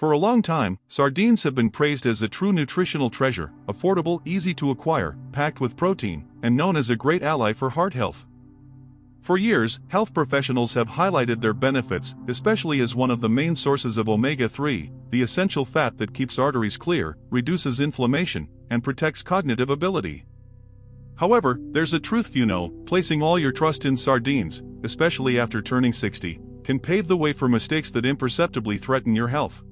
For a long time, sardines have been praised as a true nutritional treasure, affordable, easy to acquire, packed with protein, and known as a great ally for heart health. For years, health professionals have highlighted their benefits, especially as one of the main sources of omega-3, the essential fat that keeps arteries clear, reduces inflammation, and protects cognitive ability. However, there's a truth few know: placing all your trust in sardines, especially after turning 60, can pave the way for mistakes that imperceptibly threaten your health.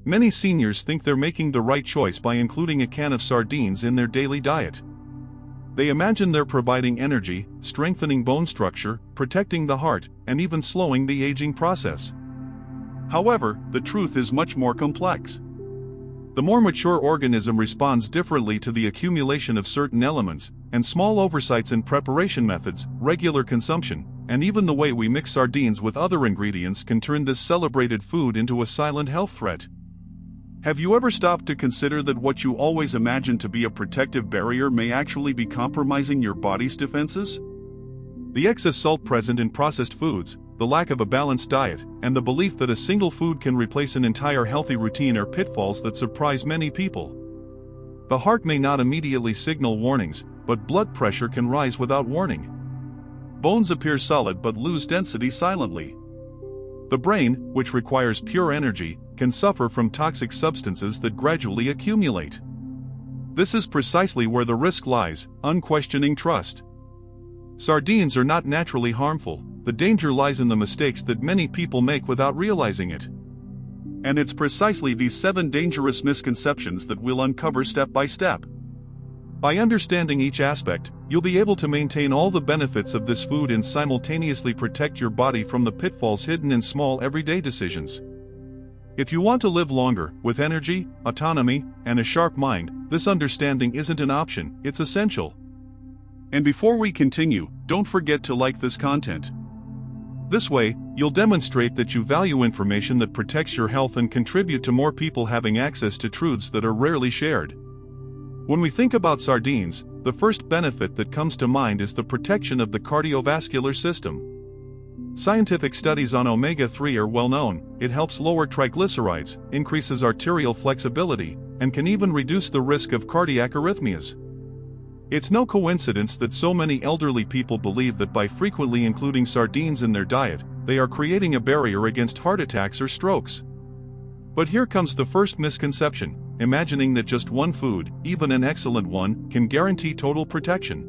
Many seniors think they're making the right choice by including a can of sardines in their daily diet. They imagine they're providing energy, strengthening bone structure, protecting the heart, and even slowing the aging process. However, the truth is much more complex. The more mature organism responds differently to the accumulation of certain elements, and small oversights in preparation methods, regular consumption, and even the way we mix sardines with other ingredients can turn this celebrated food into a silent health threat. Have you ever stopped to consider that what you always imagined to be a protective barrier may actually be compromising your body's defenses? The excess salt present in processed foods, the lack of a balanced diet, and the belief that a single food can replace an entire healthy routine are pitfalls that surprise many people. The heart may not immediately signal warnings, but blood pressure can rise without warning. Bones appear solid but lose density silently. The brain, which requires pure energy, can suffer from toxic substances that gradually accumulate. This is precisely where the risk lies: unquestioning trust. Sardines are not naturally harmful. The danger lies in the mistakes that many people make without realizing it. And it's precisely these 7 dangerous misconceptions that we'll uncover step by step. By understanding each aspect, you'll be able to maintain all the benefits of this food and simultaneously protect your body from the pitfalls hidden in small everyday decisions. If you want to live longer, with energy, autonomy, and a sharp mind, this understanding isn't an option, it's essential. And before we continue, don't forget to like this content. This way, you'll demonstrate that you value information that protects your health and contribute to more people having access to truths that are rarely shared. When we think about sardines, the first benefit that comes to mind is the protection of the cardiovascular system. Scientific studies on omega-3 are well known. It helps lower triglycerides, increases arterial flexibility, and can even reduce the risk of cardiac arrhythmias. It's no coincidence that so many elderly people believe that by frequently including sardines in their diet, they are creating a barrier against heart attacks or strokes. But here comes the first misconception: imagining that just one food, even an excellent one, can guarantee total protection.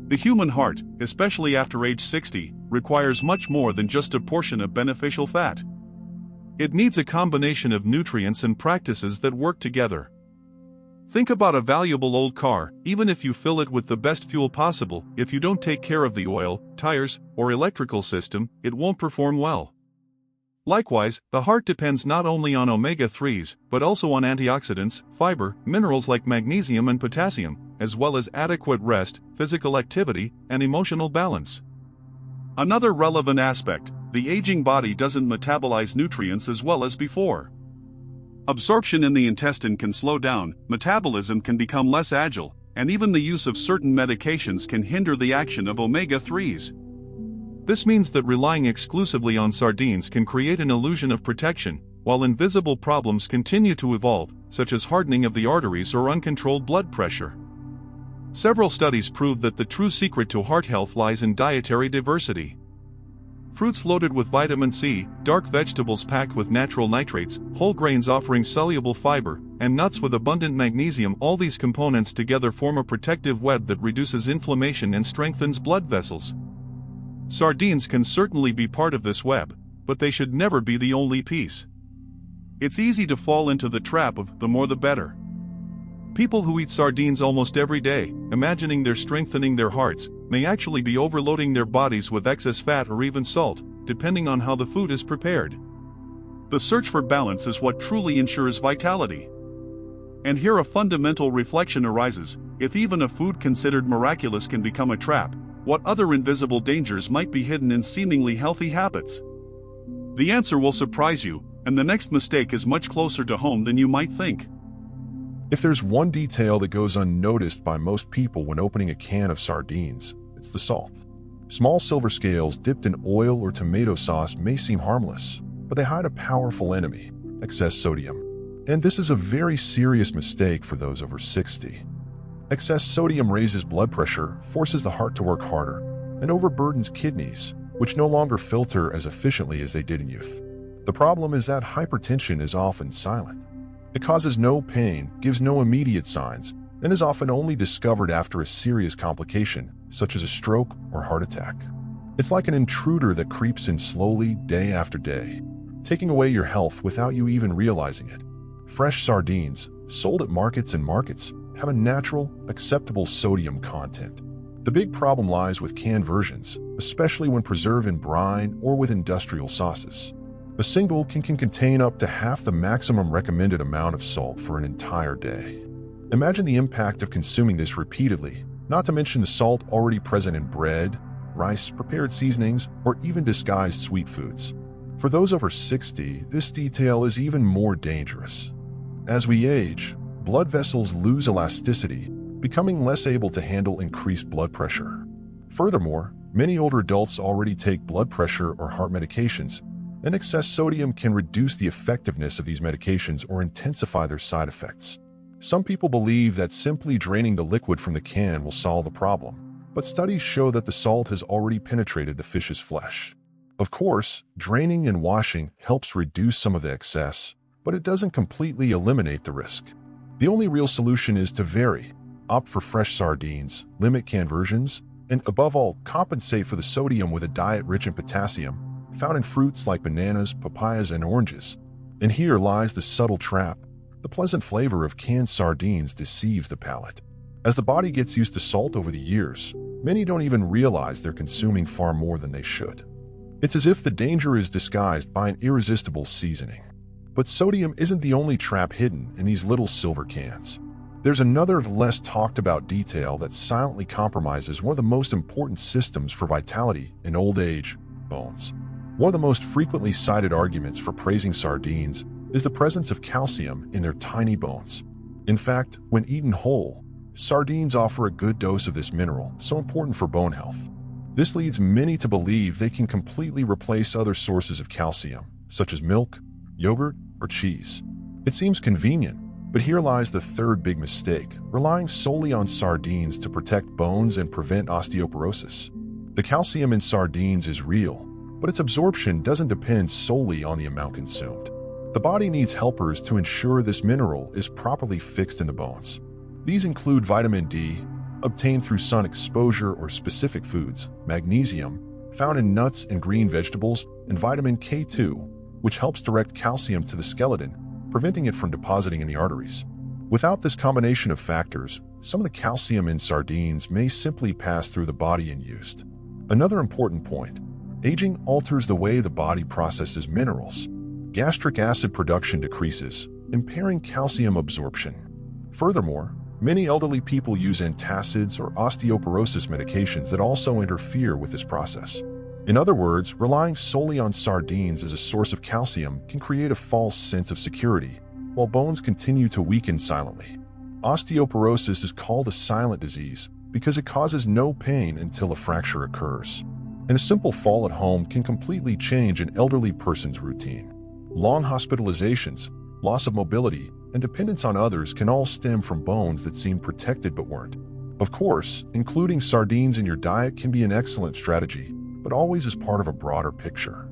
The human heart, especially after age 60, requires much more than just a portion of beneficial fat. It needs a combination of nutrients and practices that work together. Think about a valuable old car. Even if you fill it with the best fuel possible, if you don't take care of the oil, tires, or electrical system, it won't perform well. Likewise, the heart depends not only on omega-3s, but also on antioxidants, fiber, minerals like magnesium and potassium, as well as adequate rest, physical activity, and emotional balance. Another relevant aspect: the aging body doesn't metabolize nutrients as well as before. Absorption in the intestine can slow down, metabolism can become less agile, and even the use of certain medications can hinder the action of omega-3s. This means that relying exclusively on sardines can create an illusion of protection, while invisible problems continue to evolve, such as hardening of the arteries or uncontrolled blood pressure. Several studies prove that the true secret to heart health lies in dietary diversity. Fruits loaded with vitamin C, dark vegetables packed with natural nitrates, whole grains offering soluble fiber, and nuts with abundant magnesium, all these components together form a protective web that reduces inflammation and strengthens blood vessels. Sardines can certainly be part of this web, but they should never be the only piece. It's easy to fall into the trap of the more the better. People who eat sardines almost every day, imagining they're strengthening their hearts, may actually be overloading their bodies with excess fat or even salt, depending on how the food is prepared. The search for balance is what truly ensures vitality. And here a fundamental reflection arises: if even a food considered miraculous can become a trap, what other invisible dangers might be hidden in seemingly healthy habits? The answer will surprise you, and the next mistake is much closer to home than you might think. If there's one detail that goes unnoticed by most people when opening a can of sardines, it's the salt. Small silver scales dipped in oil or tomato sauce may seem harmless, but they hide a powerful enemy. excess sodium. And this is a very serious mistake for those over 60. Excess sodium raises blood pressure, forces the heart to work harder, and overburdens kidneys, which no longer filter as efficiently as they did in youth. The problem is that hypertension is often silent. It causes no pain, gives no immediate signs, and is often only discovered after a serious complication, such as a stroke or heart attack. It's like an intruder that creeps in slowly, day after day, taking away your health without you even realizing it. Fresh sardines, sold at markets and markets, have a natural, acceptable sodium content. The big problem lies with canned versions, especially when preserved in brine or with industrial sauces. A single can contain up to half the maximum recommended amount of salt for an entire day. Imagine the impact of consuming this repeatedly, not to mention the salt already present in bread, rice, prepared seasonings, or even disguised sweet foods. For those over 60, this detail is even more dangerous. As we age, blood vessels lose elasticity, becoming less able to handle increased blood pressure. Furthermore, many older adults already take blood pressure or heart medications, and excess sodium can reduce the effectiveness of these medications or intensify their side effects. Some people believe that simply draining the liquid from the can will solve the problem, but studies show that the salt has already penetrated the fish's flesh. Of course, draining and washing helps reduce some of the excess, but it doesn't completely eliminate the risk. The only real solution is to vary, opt for fresh sardines, limit canned versions, and above all, compensate for the sodium with a diet rich in potassium, found in fruits like bananas, papayas, and oranges. And here lies the subtle trap. The pleasant flavor of canned sardines deceives the palate. As the body gets used to salt over the years, many don't even realize they're consuming far more than they should. It's as if the danger is disguised by an irresistible seasoning. But sodium isn't the only trap hidden in these little silver cans. There's another less talked about detail that silently compromises one of the most important systems for vitality in old age: bones. One of the most frequently cited arguments for praising sardines is the presence of calcium in their tiny bones. In fact, when eaten whole, sardines offer a good dose of this mineral, so important for bone health. This leads many to believe they can completely replace other sources of calcium, such as milk, yogurt, or cheese. It seems convenient, but here lies the third big mistake: relying solely on sardines to protect bones and prevent osteoporosis. The calcium in sardines is real, but its absorption doesn't depend solely on the amount consumed. The body needs helpers to ensure this mineral is properly fixed in the bones. These include vitamin D, obtained through sun exposure or specific foods, magnesium, found in nuts and green vegetables, and vitamin K2, which helps direct calcium to the skeleton, preventing it from depositing in the arteries. Without this combination of factors, some of the calcium in sardines may simply pass through the body unused. Another important point: aging alters the way the body processes minerals. Gastric acid production decreases, impairing calcium absorption. Furthermore, many elderly people use antacids or osteoporosis medications that also interfere with this process. In other words, relying solely on sardines as a source of calcium can create a false sense of security, while bones continue to weaken silently. Osteoporosis is called a silent disease because it causes no pain until a fracture occurs. And a simple fall at home can completely change an elderly person's routine. Long hospitalizations, loss of mobility, and dependence on others can all stem from bones that seemed protected but weren't. Of course, including sardines in your diet can be an excellent strategy, but always as part of a broader picture.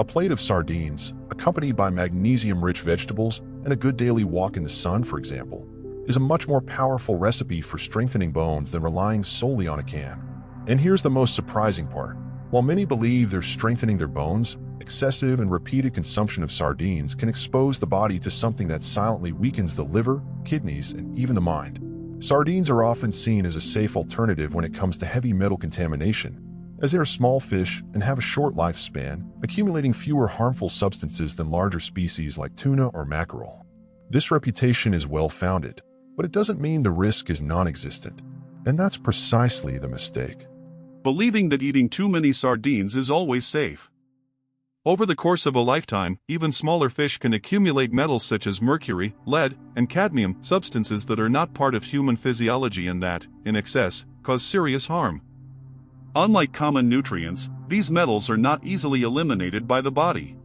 A plate of sardines, accompanied by magnesium-rich vegetables and a good daily walk in the sun, for example, is a much more powerful recipe for strengthening bones than relying solely on a can. And here's the most surprising part. While many believe they're strengthening their bones, excessive and repeated consumption of sardines can expose the body to something that silently weakens the liver, kidneys, and even the mind. Sardines are often seen as a safe alternative when it comes to heavy metal contamination, as they are small fish and have a short lifespan, accumulating fewer harmful substances than larger species like tuna or mackerel. This reputation is well-founded, but it doesn't mean the risk is non-existent. And that's precisely the mistake. Believing that eating too many sardines is always safe. Over the course of a lifetime, even smaller fish can accumulate metals such as mercury, lead, and cadmium, substances that are not part of human physiology and that, in excess, cause serious harm. Unlike common nutrients, these metals are not easily eliminated by the body.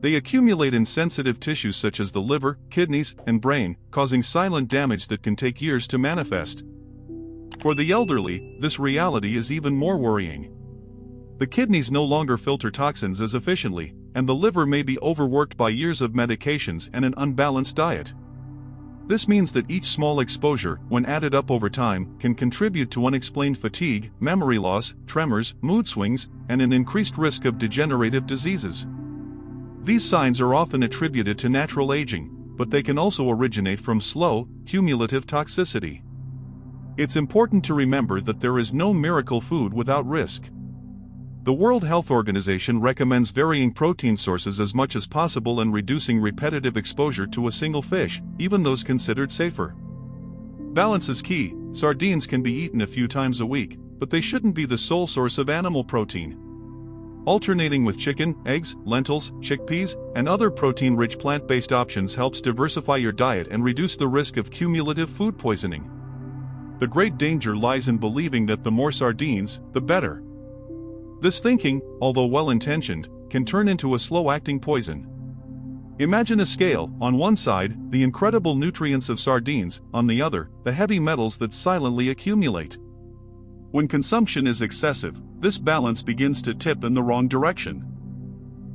They accumulate in sensitive tissues such as the liver, kidneys, and brain, causing silent damage that can take years to manifest. For the elderly, this reality is even more worrying. The kidneys no longer filter toxins as efficiently, and the liver may be overworked by years of medications and an unbalanced diet. This means that each small exposure, when added up over time, can contribute to unexplained fatigue, memory loss, tremors, mood swings, and an increased risk of degenerative diseases. These signs are often attributed to natural aging, but they can also originate from slow, cumulative toxicity. It's important to remember that there is no miracle food without risk. The World Health Organization recommends varying protein sources as much as possible and reducing repetitive exposure to a single fish, even those considered safer. Balance is key. Sardines can be eaten a few times a week, but they shouldn't be the sole source of animal protein. Alternating with chicken, eggs, lentils, chickpeas, and other protein-rich plant-based options helps diversify your diet and reduce the risk of cumulative food poisoning. The great danger lies in believing that the more sardines, the better. This thinking, although well-intentioned, can turn into a slow-acting poison. Imagine a scale: on one side, the incredible nutrients of sardines, on the other, the heavy metals that silently accumulate. When consumption is excessive, this balance begins to tip in the wrong direction.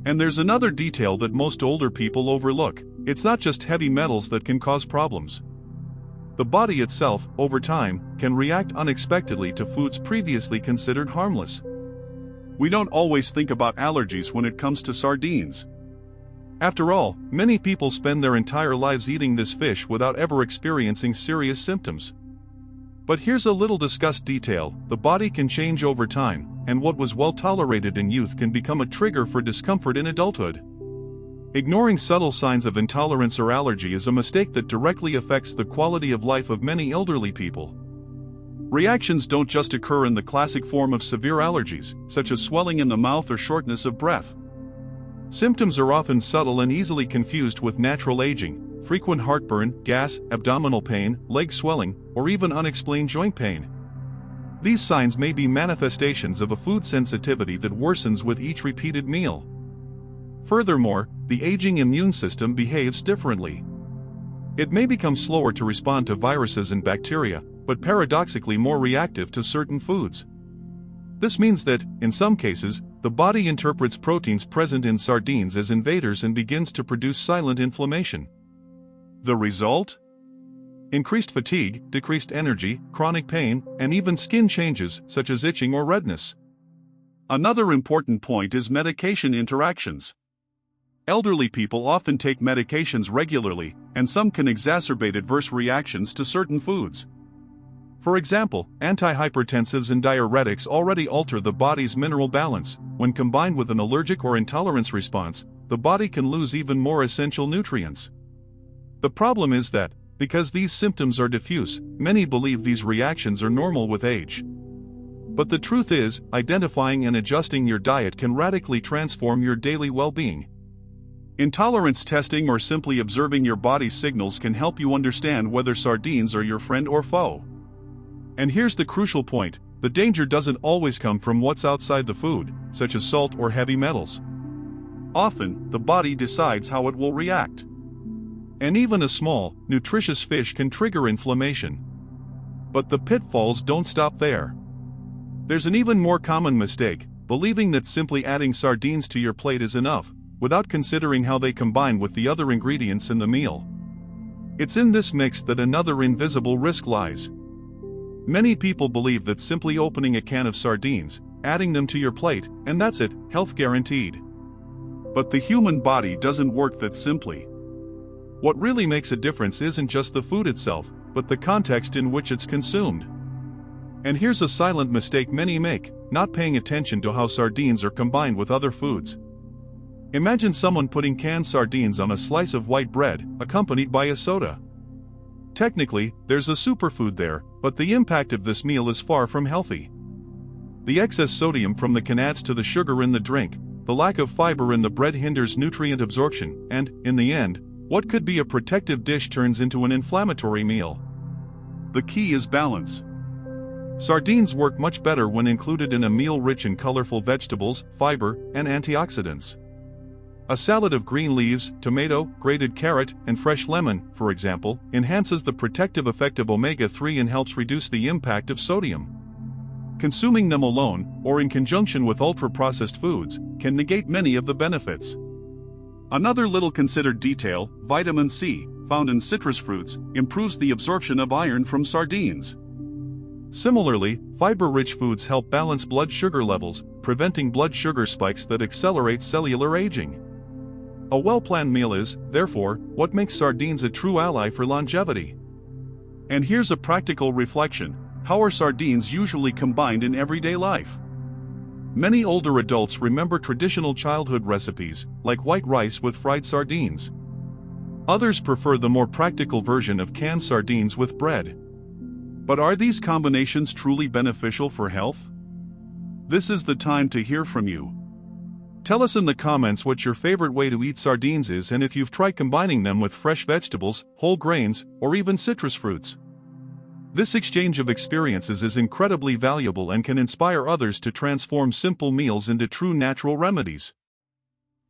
And there's another detail that most older people overlook: it's not just heavy metals that can cause problems. The body itself, over time, can react unexpectedly to foods previously considered harmless. We don't always think about allergies when it comes to sardines. After all, many people spend their entire lives eating this fish without ever experiencing serious symptoms. But here's a little discussed detail: the body can change over time, and what was well tolerated in youth can become a trigger for discomfort in adulthood. Ignoring subtle signs of intolerance or allergy is a mistake that directly affects the quality of life of many elderly people. Reactions don't just occur in the classic form of severe allergies, such as swelling in the mouth or shortness of breath. Symptoms are often subtle and easily confused with natural aging: frequent heartburn, gas, abdominal pain, leg swelling, or even unexplained joint pain. These signs may be manifestations of a food sensitivity that worsens with each repeated meal. Furthermore, the aging immune system behaves differently. It may become slower to respond to viruses and bacteria, but paradoxically more reactive to certain foods. This means that, in some cases, the body interprets proteins present in sardines as invaders and begins to produce silent inflammation. The result? Increased fatigue, decreased energy, chronic pain, and even skin changes, such as itching or redness. Another important point is medication interactions. Elderly people often take medications regularly, and some can exacerbate adverse reactions to certain foods. For example, antihypertensives and diuretics already alter the body's mineral balance. When combined with an allergic or intolerance response, the body can lose even more essential nutrients. The problem is that, because these symptoms are diffuse, many believe these reactions are normal with age. But the truth is, identifying and adjusting your diet can radically transform your daily well-being. Intolerance testing or simply observing your body's signals can help you understand whether sardines are your friend or foe. And here's the crucial point: the danger doesn't always come from what's outside the food, such as salt or heavy metals. Often, the body decides how it will react. And even a small, nutritious fish can trigger inflammation. But the pitfalls don't stop there. There's an even more common mistake: believing that simply adding sardines to your plate is enough, without considering how they combine with the other ingredients in the meal. It's in this mix that another invisible risk lies. Many people believe that simply opening a can of sardines, adding them to your plate, and that's it, health guaranteed. But the human body doesn't work that simply. What really makes a difference isn't just the food itself, but the context in which it's consumed. And here's a silent mistake many make: not paying attention to how sardines are combined with other foods. Imagine someone putting canned sardines on a slice of white bread, accompanied by a soda. Technically, there's a superfood there, but the impact of this meal is far from healthy. The excess sodium from the can adds to the sugar in the drink, the lack of fiber in the bread hinders nutrient absorption, and, in the end, what could be a protective dish turns into an inflammatory meal. The key is balance. Sardines work much better when included in a meal rich in colorful vegetables, fiber, and antioxidants. A salad of green leaves, tomato, grated carrot, and fresh lemon, for example, enhances the protective effect of omega-3 and helps reduce the impact of sodium. Consuming them alone, or in conjunction with ultra-processed foods, can negate many of the benefits. Another little considered detail, vitamin C, found in citrus fruits, improves the absorption of iron from sardines. Similarly, fiber-rich foods help balance blood sugar levels, preventing blood sugar spikes that accelerate cellular aging. A well-planned meal is, therefore, what makes sardines a true ally for longevity. And here's a practical reflection: how are sardines usually combined in everyday life? Many older adults remember traditional childhood recipes, like white rice with fried sardines. Others prefer the more practical version of canned sardines with bread. But are these combinations truly beneficial for health? This is the time to hear from you. Tell us in the comments what your favorite way to eat sardines is and if you've tried combining them with fresh vegetables, whole grains, or even citrus fruits. This exchange of experiences is incredibly valuable and can inspire others to transform simple meals into true natural remedies.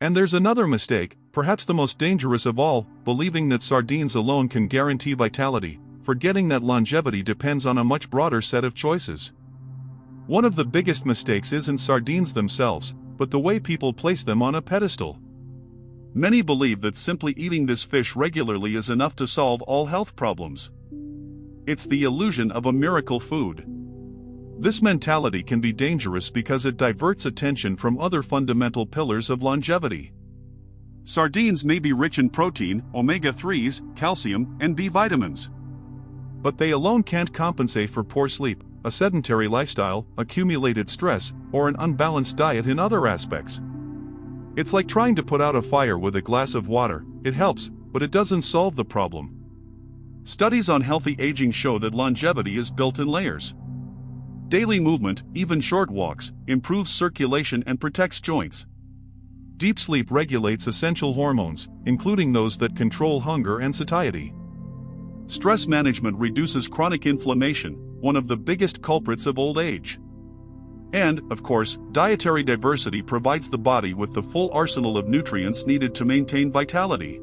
And there's another mistake, perhaps the most dangerous of all, believing that sardines alone can guarantee vitality, forgetting that longevity depends on a much broader set of choices. One of the biggest mistakes isn't sardines themselves, but the way people place them on a pedestal. Many believe that simply eating this fish regularly is enough to solve all health problems. It's the illusion of a miracle food. This mentality can be dangerous because it diverts attention from other fundamental pillars of longevity. Sardines may be rich in protein, omega-3s, calcium, and B vitamins. But they alone can't compensate for poor sleep, a sedentary lifestyle, accumulated stress, or an unbalanced diet in other aspects. It's like trying to put out a fire with a glass of water. It helps, but it doesn't solve the problem. Studies on healthy aging show that longevity is built in layers. Daily movement, even short walks, improves circulation and protects joints. Deep sleep regulates essential hormones, including those that control hunger and satiety. Stress management reduces chronic inflammation, one of the biggest culprits of old age. And, of course, dietary diversity provides the body with the full arsenal of nutrients needed to maintain vitality.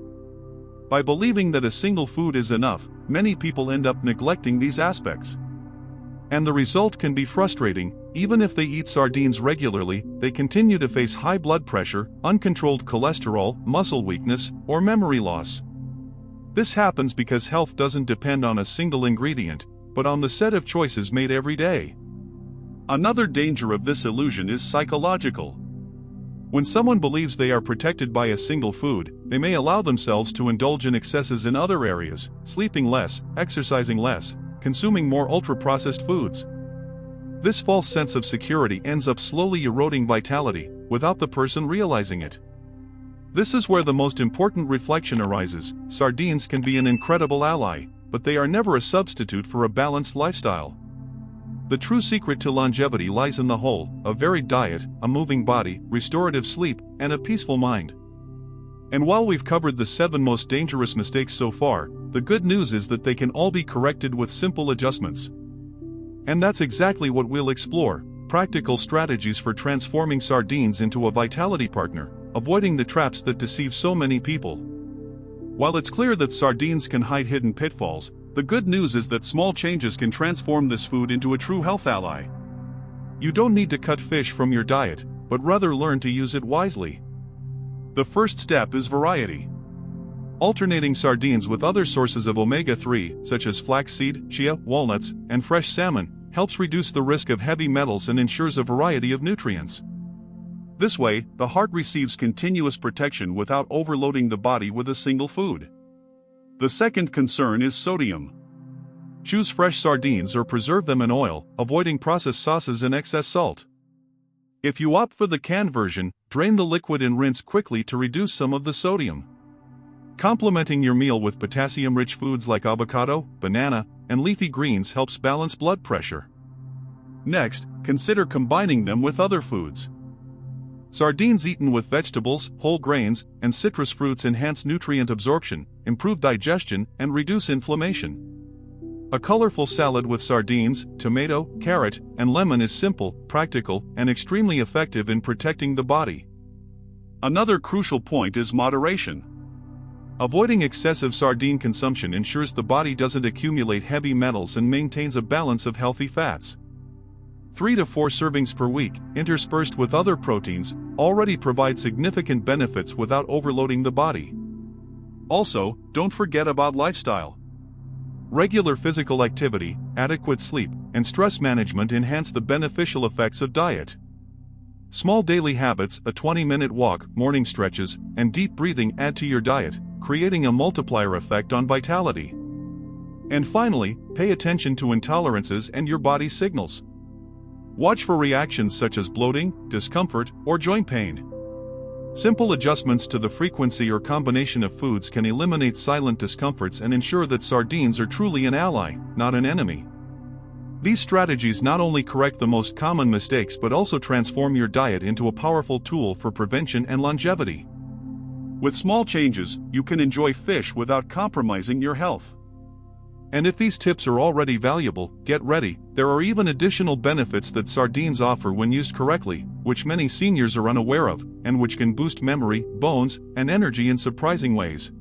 By believing that a single food is enough, many people end up neglecting these aspects. And the result can be frustrating. Even if they eat sardines regularly, they continue to face high blood pressure, uncontrolled cholesterol, muscle weakness, or memory loss. This happens because health doesn't depend on a single ingredient, but on the set of choices made every day. Another danger of this illusion is psychological. When someone believes they are protected by a single food, they may allow themselves to indulge in excesses in other areas, sleeping less, exercising less, consuming more ultra-processed foods. This false sense of security ends up slowly eroding vitality, without the person realizing it. This is where the most important reflection arises. Sardines can be an incredible ally, but they are never a substitute for a balanced lifestyle. The true secret to longevity lies in the whole: a varied diet, a moving body, restorative sleep, and a peaceful mind. And while we've covered the 7 most dangerous mistakes so far, the good news is that they can all be corrected with simple adjustments. And that's exactly what we'll explore: practical strategies for transforming sardines into a vitality partner, avoiding the traps that deceive so many people. While it's clear that sardines can hide hidden pitfalls, the good news is that small changes can transform this food into a true health ally. You don't need to cut fish from your diet, but rather learn to use it wisely. The first step is variety. Alternating sardines with other sources of omega-3, such as flaxseed, chia, walnuts, and fresh salmon, helps reduce the risk of heavy metals and ensures a variety of nutrients. This way, the heart receives continuous protection without overloading the body with a single food. The second concern is sodium. Choose fresh sardines or preserve them in oil, avoiding processed sauces and excess salt. If you opt for the canned version, drain the liquid and rinse quickly to reduce some of the sodium. Complementing your meal with potassium-rich foods like avocado, banana, and leafy greens helps balance blood pressure. Next, consider combining them with other foods. Sardines eaten with vegetables, whole grains, and citrus fruits enhance nutrient absorption, improve digestion, and reduce inflammation. A colorful salad with sardines, tomato, carrot, and lemon is simple, practical, and extremely effective in protecting the body. Another crucial point is moderation. Avoiding excessive sardine consumption ensures the body doesn't accumulate heavy metals and maintains a balance of healthy fats. 3 to 4 servings per week, interspersed with other proteins, already provide significant benefits without overloading the body. Also, don't forget about lifestyle. Regular physical activity, adequate sleep, and stress management enhance the beneficial effects of diet. Small daily habits, a 20-minute walk, morning stretches, and deep breathing add to your diet, creating a multiplier effect on vitality. And finally, pay attention to intolerances and your body's signals. Watch for reactions such as bloating, discomfort, or joint pain. Simple adjustments to the frequency or combination of foods can eliminate silent discomforts and ensure that sardines are truly an ally, not an enemy. These strategies not only correct the most common mistakes but also transform your diet into a powerful tool for prevention and longevity. With small changes, you can enjoy fish without compromising your health. And if these tips are already valuable, get ready, there are even additional benefits that sardines offer when used correctly, which many seniors are unaware of, and which can boost memory, bones, and energy in surprising ways.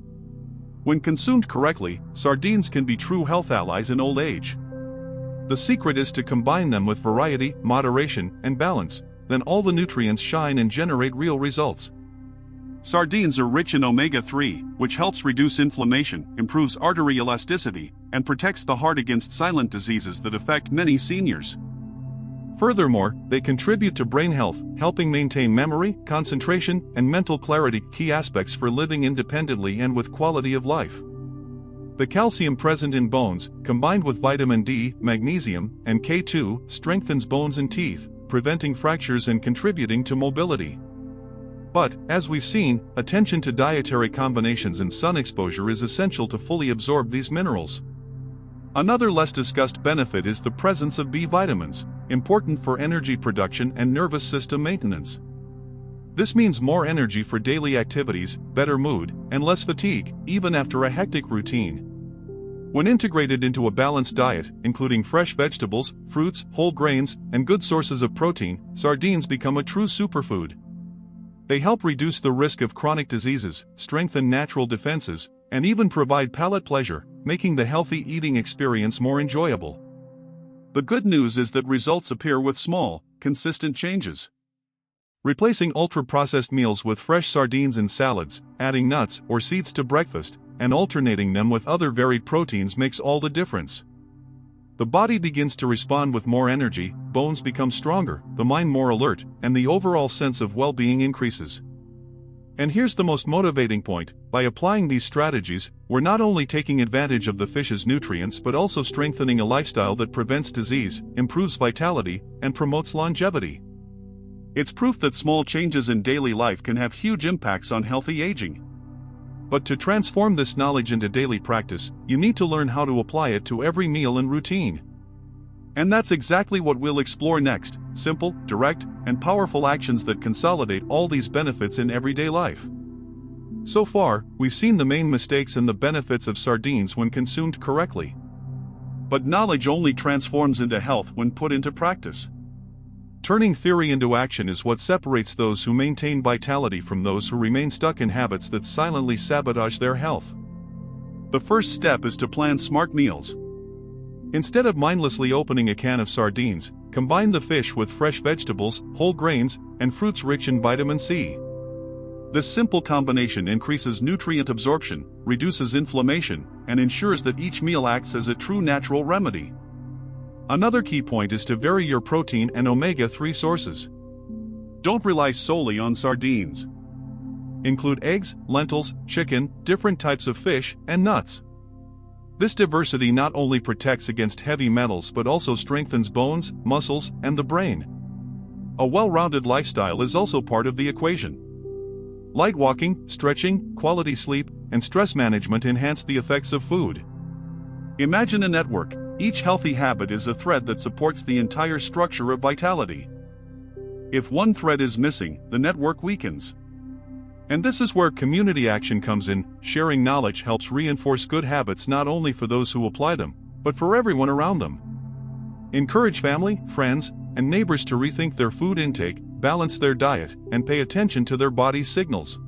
When consumed correctly, sardines can be true health allies in old age. The secret is to combine them with variety, moderation, and balance, then all the nutrients shine and generate real results. Sardines are rich in omega-3, which helps reduce inflammation, improves artery elasticity, and protects the heart against silent diseases that affect many seniors. Furthermore, they contribute to brain health, helping maintain memory, concentration, and mental clarity, key aspects for living independently and with quality of life. The calcium present in bones, combined with vitamin D, magnesium, and K2, strengthens bones and teeth, preventing fractures and contributing to mobility. But, as we've seen, attention to dietary combinations and sun exposure is essential to fully absorb these minerals. Another less discussed benefit is the presence of B vitamins, important for energy production and nervous system maintenance. This means more energy for daily activities, better mood, and less fatigue, even after a hectic routine. When integrated into a balanced diet, including fresh vegetables, fruits, whole grains, and good sources of protein, sardines become a true superfood. They help reduce the risk of chronic diseases, strengthen natural defenses, and even provide palate pleasure, making the healthy eating experience more enjoyable. The good news is that results appear with small, consistent changes. Replacing ultra-processed meals with fresh sardines in salads, adding nuts or seeds to breakfast, and alternating them with other varied proteins makes all the difference. The body begins to respond with more energy, bones become stronger, the mind more alert, and the overall sense of well-being increases. And here's the most motivating point: by applying these strategies, we're not only taking advantage of the fish's nutrients but also strengthening a lifestyle that prevents disease, improves vitality, and promotes longevity. It's proof that small changes in daily life can have huge impacts on healthy aging. But to transform this knowledge into daily practice, you need to learn how to apply it to every meal and routine. And that's exactly what we'll explore next: simple, direct, and powerful actions that consolidate all these benefits in everyday life. So far, we've seen the main mistakes and the benefits of sardines when consumed correctly. But knowledge only transforms into health when put into practice. Turning theory into action is what separates those who maintain vitality from those who remain stuck in habits that silently sabotage their health. The first step is to plan smart meals. Instead of mindlessly opening a can of sardines, combine the fish with fresh vegetables, whole grains, and fruits rich in vitamin C. This simple combination increases nutrient absorption, reduces inflammation, and ensures that each meal acts as a true natural remedy. Another key point is to vary your protein and omega-3 sources. Don't rely solely on sardines. Include eggs, lentils, chicken, different types of fish, and nuts. This diversity not only protects against heavy metals but also strengthens bones, muscles, and the brain. A well-rounded lifestyle is also part of the equation. Light walking, stretching, quality sleep, and stress management enhance the effects of food. Imagine a network. Each healthy habit is a thread that supports the entire structure of vitality. If one thread is missing, the network weakens. And this is where community action comes in. Sharing knowledge helps reinforce good habits not only for those who apply them, but for everyone around them. Encourage family, friends, and neighbors to rethink their food intake, balance their diet, and pay attention to their body's signals.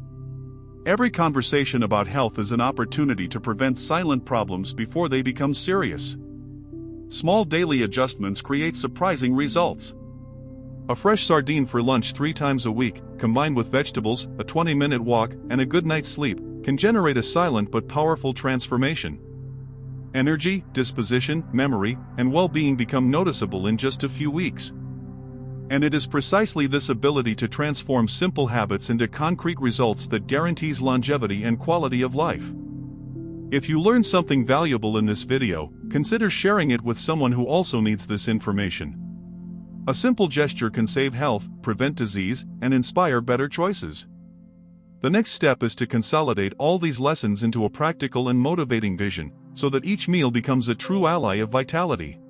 Every conversation about health is an opportunity to prevent silent problems before they become serious. Small daily adjustments create surprising results. A fresh sardine for lunch 3 times a week, combined with vegetables, a 20-minute walk, and a good night's sleep, can generate a silent but powerful transformation. Energy, disposition, memory, and well-being become noticeable in just a few weeks. And it is precisely this ability to transform simple habits into concrete results that guarantees longevity and quality of life. If you learned something valuable in this video, consider sharing it with someone who also needs this information. A simple gesture can save health, prevent disease, and inspire better choices. The next step is to consolidate all these lessons into a practical and motivating vision, so that each meal becomes a true ally of vitality.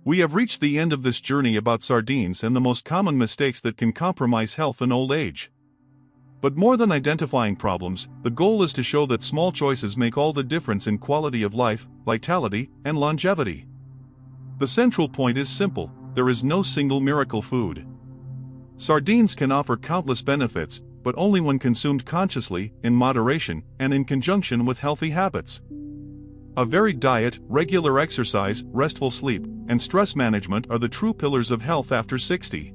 We have reached the end of this journey about sardines and the most common mistakes that can compromise health in old age. But more than identifying problems, the goal is to show that small choices make all the difference in quality of life, vitality, and longevity. The central point is simple: there is no single miracle food. Sardines can offer countless benefits, but only when consumed consciously, in moderation, and in conjunction with healthy habits. A varied diet, regular exercise, restful sleep, and stress management are the true pillars of health after 60.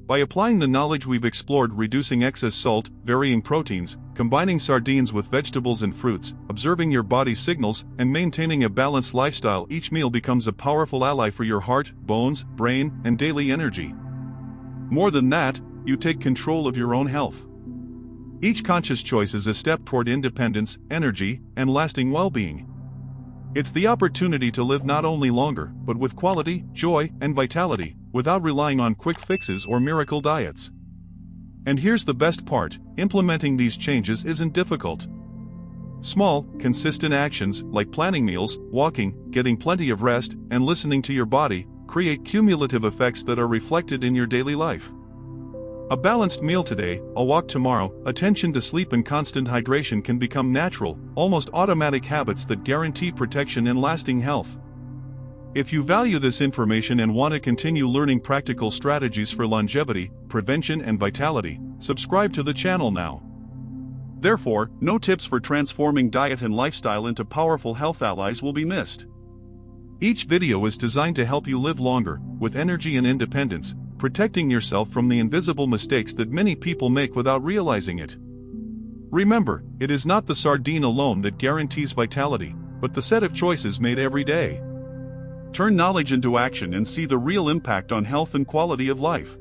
By applying the knowledge we've explored, reducing excess salt, varying proteins, combining sardines with vegetables and fruits, observing your body's signals, and maintaining a balanced lifestyle, each meal becomes a powerful ally for your heart, bones, brain, and daily energy. More than that, you take control of your own health. Each conscious choice is a step toward independence, energy, and lasting well-being. It's the opportunity to live not only longer, but with quality, joy, and vitality, without relying on quick fixes or miracle diets. And here's the best part: implementing these changes isn't difficult. Small, consistent actions, like planning meals, walking, getting plenty of rest, and listening to your body, create cumulative effects that are reflected in your daily life. A balanced meal today, a walk tomorrow, attention to sleep and constant hydration can become natural, almost automatic habits that guarantee protection and lasting health. If you value this information and want to continue learning practical strategies for longevity, prevention, and vitality, subscribe to the channel now. Therefore, no tips for transforming diet and lifestyle into powerful health allies will be missed. Each video is designed to help you live longer, with energy and independence, protecting yourself from the invisible mistakes that many people make without realizing it. Remember, it is not the sardine alone that guarantees vitality, but the set of choices made every day. Turn knowledge into action and see the real impact on health and quality of life.